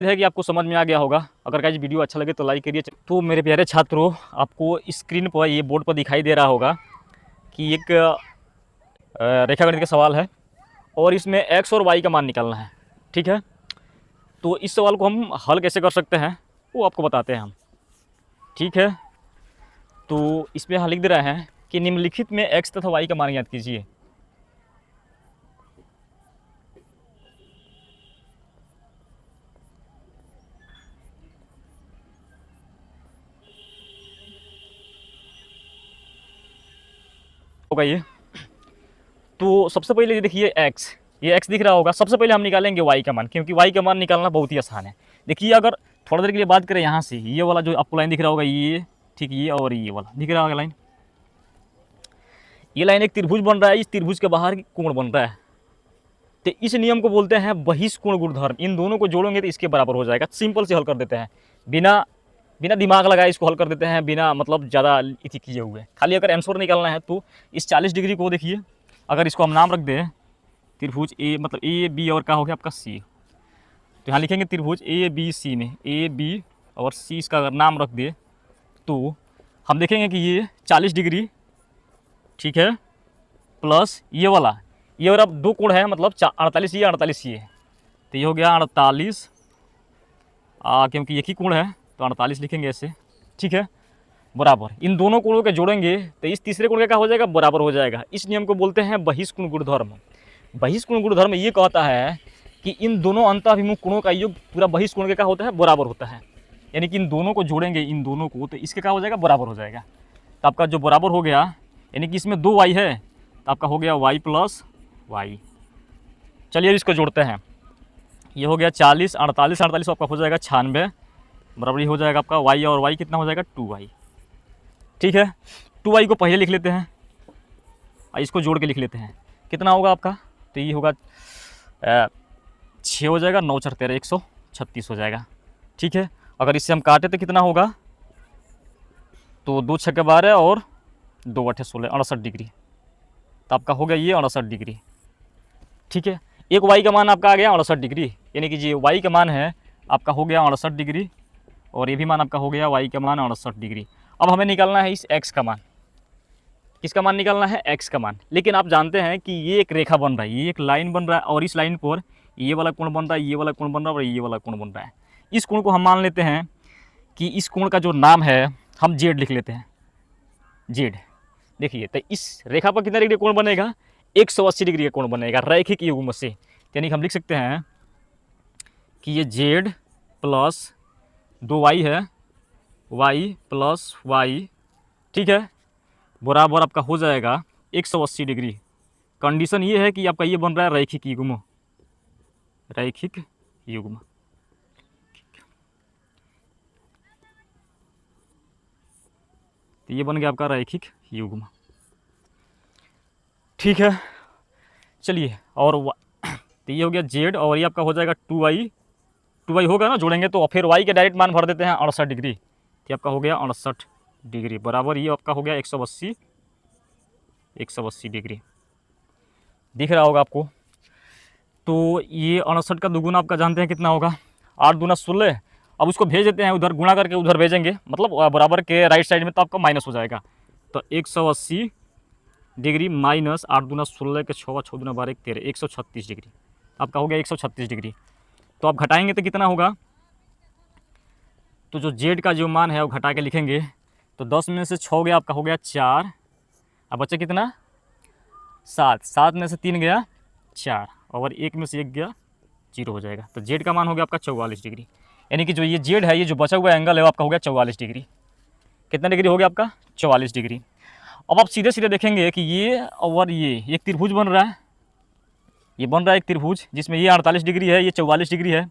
है कि आपको समझ में आ गया होगा। अगर गाइस वीडियो अच्छा लगे तो लाइक करिए। तो मेरे प्यारे छात्रों, आपको स्क्रीन पर ये बोर्ड पर दिखाई दे रहा होगा कि एक रेखागणित का सवाल है और इसमें एक्स और वाई का मान निकालना है। ठीक है, तो इस सवाल को हम हल कैसे कर सकते हैं वो आपको बताते हैं हम। ठीक है, तो इसमें हम लिख दे रहे हैं कि निम्नलिखित में एक्स तथा वाई का मान ज्ञात कीजिए। होगा ये। तो सबसे पहले ये देखिए एक्स, ये एक्स दिख रहा होगा। सबसे पहले हम निकालेंगे वाई का मान, क्योंकि वाई का मान निकालना बहुत ही आसान है। देखिए, अगर थोड़ा देर के लिए बात करें यहाँ से, ये वाला जो आपको लाइन दिख रहा होगा ये, ठीक, ये और ये वाला दिख रहा होगा लाइन, ये लाइन एक त्रिभुज बन रहा है, इस त्रिभुज के बाहर कोण बन रहा है। तो इस नियम को बोलते हैं बहिष्कोण गुणधर्म। इन दोनों को जोड़ेंगे तो इसके बराबर हो जाएगा। सिंपल से हल कर देते हैं, बिना बिना दिमाग लगाए इसको हल कर देते हैं, बिना मतलब ज़्यादा इति किए हुए। खाली अगर आंसर निकालना है तो इस 40 डिग्री को देखिए, अगर इसको हम नाम रख दें त्रिभुज ए, मतलब ए बी और क्या हो गया आपका सी, तो यहाँ लिखेंगे त्रिभुज ए बी सी में ए बी और सी इसका अगर नाम रख दे तो हम देखेंगे कि ये 40 डिग्री, ठीक है, प्लस ये वाला, ये और अब दो कोण है, मतलब 48 ये 48 ये, तो ये हो गया 48, क्योंकि एक ही कोण है तो 48 लिखेंगे ऐसे। ठीक है, बराबर इन दोनों कोणों के जोड़ेंगे तो इस तीसरे कोण का क्या हो जाएगा, बराबर हो जाएगा। इस नियम को बोलते हैं बहिष्कोण गुणधर्म। बहिष्कोण गुणधर्म ये कहता है कि इन दोनों अंतःभिमुख कोणों का योग पूरा बहिष्कोण के क्या होता है, बराबर होता है। यानी कि इन दोनों को जोड़ेंगे, इन दोनों को, तो इसके क्या हो जाएगा, बराबर हो जाएगा। तो आपका जो बराबर हो गया, यानी कि इसमें 2 वाई है तो आपका हो गया वाई प्लस वाई। चलिए इसको जोड़ते हैं। ये हो गया 40, 48, 48 आपका हो जाएगा 96, बराबर ये हो जाएगा आपका वाई और वाई कितना हो जाएगा 2y। ठीक है, 2y को पहले लिख लेते हैं और इसको जोड़ के लिख लेते हैं, कितना होगा आपका, तो ये होगा 6 हो जाएगा, 9 4 13 136 हो जाएगा। ठीक है, अगर इससे हम काटे तो कितना होगा, तो 2 6 12 और 2 8 16, 68 डिग्री। तो आपका हो गया ये 68 डिग्री। ठीक है, एक वाई का मान आपका आ गया 68 डिग्री, यानी कि जो वाई का मान है आपका हो गया 68 डिग्री और ये भी मान आपका हो गया वाई का मान 68 डिग्री। अब हमें निकालना है इस एक्स का मान। किसका मान निकालना है, एक्स का मान। लेकिन आप जानते हैं कि ये एक रेखा बन रहा है, ये एक लाइन बन रहा है और इस लाइन पर ये वाला कोण बन रहा है, ये वाला कोण बन रहा है और ये वाला कोण बन रहा है। इस कोण को हम मान लेते हैं कि इस कोण का जो नाम है हम जेड लिख लेते हैं, जेड। देखिए, तो इस रेखा पर कितना डिग्री कोण बनेगा, 180 डिग्री का कोण बनेगा रैखिक युग्म से। यानी कि हम लिख सकते हैं कि ये जेड प्लस 2y है, y प्लस वाई, ठीक है, बराबर आपका हो जाएगा 180 डिग्री। कंडीशन ये है कि आपका ये बन रहा है रैखिक युग्म, रैखिक युग्म। तो ये बन गया आपका रैखिक युग्म। ठीक है, चलिए, और तो ये हो गया जेड और ये आपका हो जाएगा 2y होगा ना, जोड़ेंगे तो फिर y के डायरेक्ट मान भर देते हैं 68 डिग्री, तो आपका हो गया 68 डिग्री बराबर ये आपका हो गया 180 डिग्री। दिख रहा होगा आपको। तो ये 68 का दुगुना आपका जानते हैं कितना होगा, 8 दूना 16। अब उसको भेज देते हैं उधर, गुणा करके उधर भेजेंगे, मतलब बराबर के राइट साइड में, तो आपका माइनस हो जाएगा। तो 180 डिग्री माइनस 8 दूना 16 के 6 6 दूना 12 13, 136 डिग्री आपका हो गया 136 डिग्री। तो आप घटाएंगे तो कितना होगा, तो जो जेड का जो मान है वो घटा के लिखेंगे तो 10 में से 6 गया आपका हो गया 4, अब बच्चा कितना 7, 7 में से 3 गया 4 और 1 में से 1 गया 0 हो जाएगा। तो जेड का मान हो गया आपका 44 डिग्री। यानी कि जो ये जेड है, ये जो बचा हुआ एंगल है वो आपका हो गया 44 डिग्री। कितना डिग्री हो गया आपका 44 डिग्री। अब आप सीधे सीधे देखेंगे कि ये और ये एक त्रिभुज बन रहा है, ये बन रहा है एक त्रिभुज जिसमें ये 48 डिग्री है, ये 44 डिग्री है।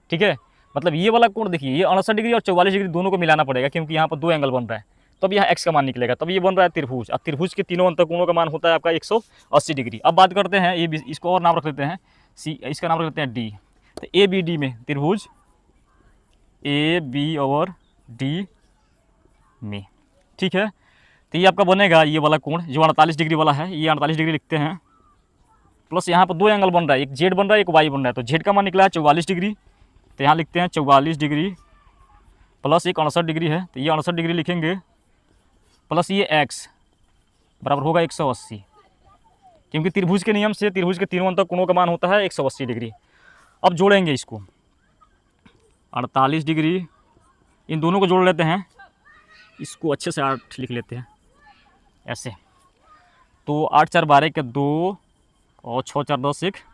ठीक है, मतलब ये वाला कोण देखिए, ये 68 डिग्री और 44 डिग्री दोनों को मिलाना पड़ेगा, क्योंकि यहाँ पर 2 एंगल बन रहा है, तब यहाँ एक्स का मान निकलेगा। तब ये बन रहा है त्रिभुज। अब त्रिभुज के तीनों अंतःकोणों का मान होता है आपका 180 डिग्री। अब बात करते हैं ये, इसको और नाम रख लेते हैं सी, इसका नाम रख लेते हैं डी। तो ए बी डी में त्रिभुज ए बी और डी में, ठीक है, तो ये आपका बनेगा ये वाला कोण जो 48 डिग्री वाला है, ये 48 डिग्री लिखते हैं, प्लस यहाँ पर 2 एंगल बन रहा है, एक जेड बन रहा है एक वाई बन रहा है। तो जेड का मान निकला है 44 डिग्री, तो यहाँ लिखते हैं 44 डिग्री प्लस एक 68 डिग्री है, तो ये 68 डिग्री लिखेंगे प्लस ये x बराबर होगा 180, क्योंकि त्रिभुज के नियम से त्रिभुज के तीनों अंतर कोणों का मान होता है 180 डिग्री। अब जोड़ेंगे इसको 48 डिग्री, इन दोनों को जोड़ लेते हैं, इसको अच्छे से 8 लिख लेते हैं ऐसे। तो 8 4 12 के 2 और 6 4 10 1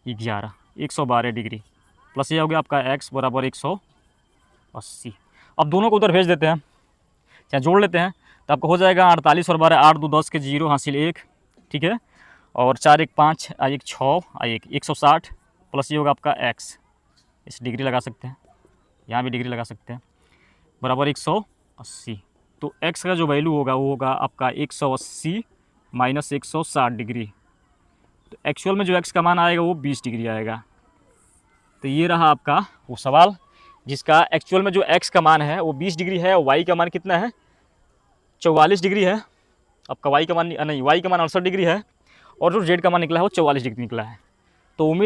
11, 112 डिग्री प्लस ये हो गया आपका x बराबर 180। अब दोनों को उधर भेज देते हैं, चाहे जोड़ लेते हैं, तो आपको हो जाएगा 48 और 12 8 2 10 के 0 हासिल 1, ठीक है, और 4 1 5 1 6 1 160 प्लस ये होगा आपका x, इस डिग्री लगा सकते हैं, यहाँ भी डिग्री लगा सकते हैं, बराबर 180। तो x का जो वैल्यू होगा वो होगा आपका 180 माइनस 160 डिग्री। तो एक्चुअल में जो x का मान आएगा वो 20 डिग्री आएगा। तो ये रहा आपका वो सवाल जिसका एक्चुअल में जो x का मान है वो 20 डिग्री है और y का मान कितना है 44 डिग्री है। आपका y का मान नहीं, y का मान 68 डिग्री है और जो z का मान निकला है वो 44 डिग्री निकला है। तो उम्मीद